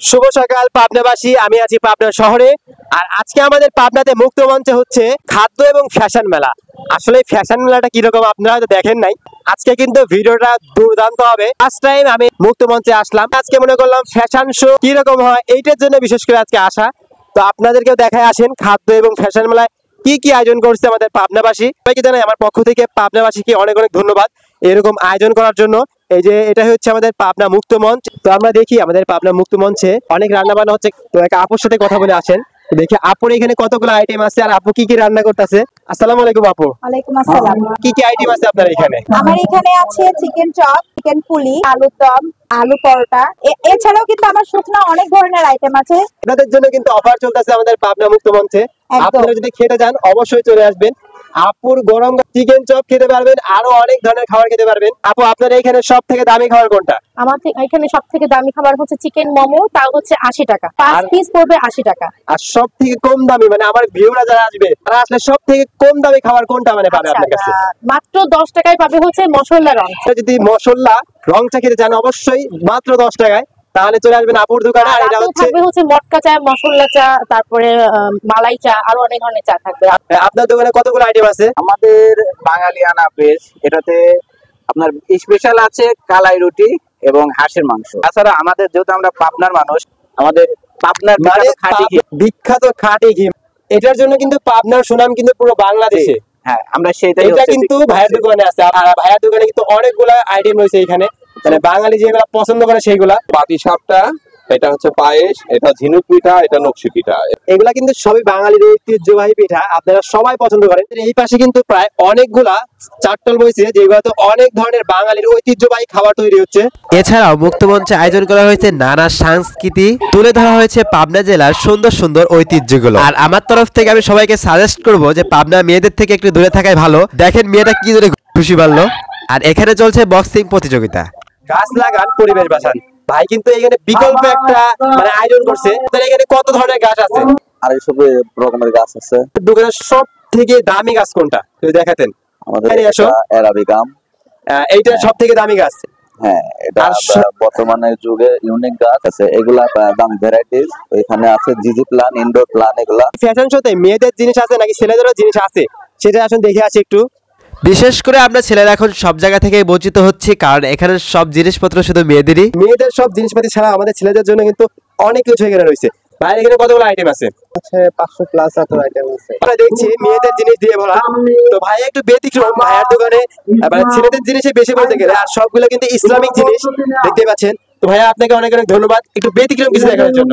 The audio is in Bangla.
শুভ সকাল পাবনাবাসী, আমি আছি পাবনা শহরে। আর আজকে আমাদের পাবনাতে মুক্ত মঞ্চে হচ্ছে খাদ্য এবং ফ্যাশন মেলা। আসলে ফ্যাশন মেলাটা কিরকম আপনারা হয়তো দেখেন নাই। আজকে কিন্তু ভিডিওটা দুর্দান্ত হবে। ফার্স্ট টাইম আমি মুক্ত মঞ্চে আসলাম, আজকে মনে করলাম ফ্যাশন শো কিরকম হয় এইটার জন্য বিশেষ করে আজকে আসা। তো আপনাদেরকেও দেখায় আসেন খাদ্য এবং ফ্যাশন মেলায় কি কি আয়োজন করছে আমাদের পাবনাবাসী। সবাইকে জানাই আমার পক্ষ থেকে পাবনাবাসীকে অনেক অনেক ধন্যবাদ এরকম আয়োজন করার জন্য। এই যে এটা হচ্ছে আমাদের পাবনা মুক্ত মঞ্চ। তো আমরা দেখি আমাদের পাবনা মুক্ত মঞ্চে অনেক রান্না বান্না হচ্ছে। তো এক আপুর সাথে কথা বলে আসেন, দেখি আপুর এখানে কতগুলো আইটেম আছে আর আপু কি কি রান্না করতেছে। আসসালামু আলাইকুম আপু। ওয়ালাইকুম আসসালাম। কি কি আইটেম আছে আপনার এখানে? আমার এখানে আছে চিকেন চপ, চিকেন পুলি, আলুর দম, আলু পরোটা। এছাড়াও কিন্তু আমার শুকনো অনেক ধরনের আইটেম আছে। আপনাদের জন্য কিন্তু অফার চলতেছে আমাদের পাবনা মুক্ত মঞ্চে। একদম। আপনারা যদি খেতে চান অবশ্যই চলে আসবেন। আপুর গরম চিকেন চপ খেতে পারবেন, আরো অনেক ধরনের খাবার খেতে পারবেন। আপু আপনার এখানে সব থেকে দামি খাবার কোনটা? আমার এখানে সব থেকে দামি খাবার হচ্ছে চিকেন মোমো, তাও হচ্ছে 80 টাকা। 5 পিস পড়বে 80 টাকা। আর সব থেকে কম দামি, মানে আমার ভিউরা যারা আসবে তারা আসলে সব থেকে কম দামি খাবার কোনটা মানে পাবে আপনার কাছে? মাত্র 10 টাকায় পাবে হচ্ছে মশলা রং। যদি মশলা রংটা খেতে চান অবশ্যই মাত্র 10 টাকায়, তাহলে চলে আসবেন আপুর দোকানে। আর এটা হচ্ছে মটকা চা, মশলা চা, তারপরে মালাই চা, আরো অনেক ধরনের চা থাকবে। আপনার দোকানে কতগুলো আইটেম আছে? আমাদের বাঙালিয়ানা বেশ, এটাতে আপনার স্পেশাল আছে কালাই রুটি এবং হাঁসের মাংস। তাছাড়া আমাদের যেহেতু আমরা পাবনার মানুষ, আমাদের পাবনার বিখ্যাত খাঁটি ঘি, এটার জন্য কিন্তু পাবনার সুনাম কিন্তু পুরো বাংলাদেশে। হ্যাঁ, আমরা সেটাই। এটা কিন্তু ভাইয়ের দোকানে আছে, আর ভাইয়ের দোকানে কিন্তু অনেকগুলা আইটেম রয়েছে এখানে, মানে বাঙালি যেগুলা পছন্দ করে সেইগুলা। পাটিসাপটা, এটা হচ্ছে পায়েস, এটা ঝিনুক পিঠা, এটা নকশি পিঠা। এগুলা কিন্তু সবই বাঙালির ঐতিহ্যবাহী পিঠা, আপনারা সবাই পছন্দ করেন। এই পাশে কিন্তু প্রায় অনেকগুলা চাটল বইছে, যেগুলোতে অনেক ধরনের বাঙালির ঐতিহ্যবাহী খাবার তৈরি হচ্ছে। এছাড়াও মুক্ত মঞ্চে আয়োজন করা হয়েছে নানা সংস্কৃতি, তুলে ধরা হয়েছে পাবনা জেলার সুন্দর সুন্দর ঐতিহ্যগুলো। আর আমার তরফ থেকে আমি সবাইকে সাজেস্ট করব যে পাবনা মেয়েদের থেকে একটু দূরে থাকাই ভালো। দেখেন মেয়েটা কি দূরে খুশি পারলো। আর এখানে চলছে বক্সিং প্রতিযোগিতা। গাছ লাগান, পরিবেশ বাঁচান। ভাই কিন্তু এখানে বিকল্প একটা মানে আয়োজন করছে। এখানে কত ধরনের গাছ আছে? 250 রকমের গাছ আছে। দোকানের সব থেকে দামি গাছ কোনটা যদি দেখাতেন? আমাদের অ্যারাবিকাম, এইটা সব থেকে দামি গাছ। হ্যাঁ, এটা বর্তমানে যুগে ইউনিক গাছ আছে, এগুলা দামি ভ্যারাইটিস। এখানে আছে জিজি প্লান, ইনডোর প্লান। এগুলা ফ্যাশন শোতে মেয়েদের জিনিস আছে নাকি ছেলেদেরও জিনিস আছে, সেটা আসুন দেখে আসি একটু। বিশেষ করে আমরা ছেলেরা এখন সব জায়গা থেকে বঞ্চিত হচ্ছি, কারণ এখানে সব জিনিসপত্র শুধু মেয়েদেরই। মেয়েদের সব জিনিসপাতি ছাড়া আমাদের ছেলেদের জন্য কিন্তু অনেক কিছু এখানে রয়েছে। বাইরে এখানে কতগুলো আইটেম আছে? 500 প্লাস আইটেম আছে। আমরা দেখছি মেয়েদের জিনিস দিয়ে ভরা। তো ভাই একটু ব্যতিক্রম, ভাইয়ের দোকানে মানে ছেলেদের জিনিসে বেশি বলতে গেলে, আর সবগুলো কিন্তু ইসলামিক জিনিস দেখতে পাচ্ছেন। তো ভাইয়া আপনাকে অনেক অনেক ধন্যবাদ একটু ব্যতিক্রম কিছু দেখানোর জন্য।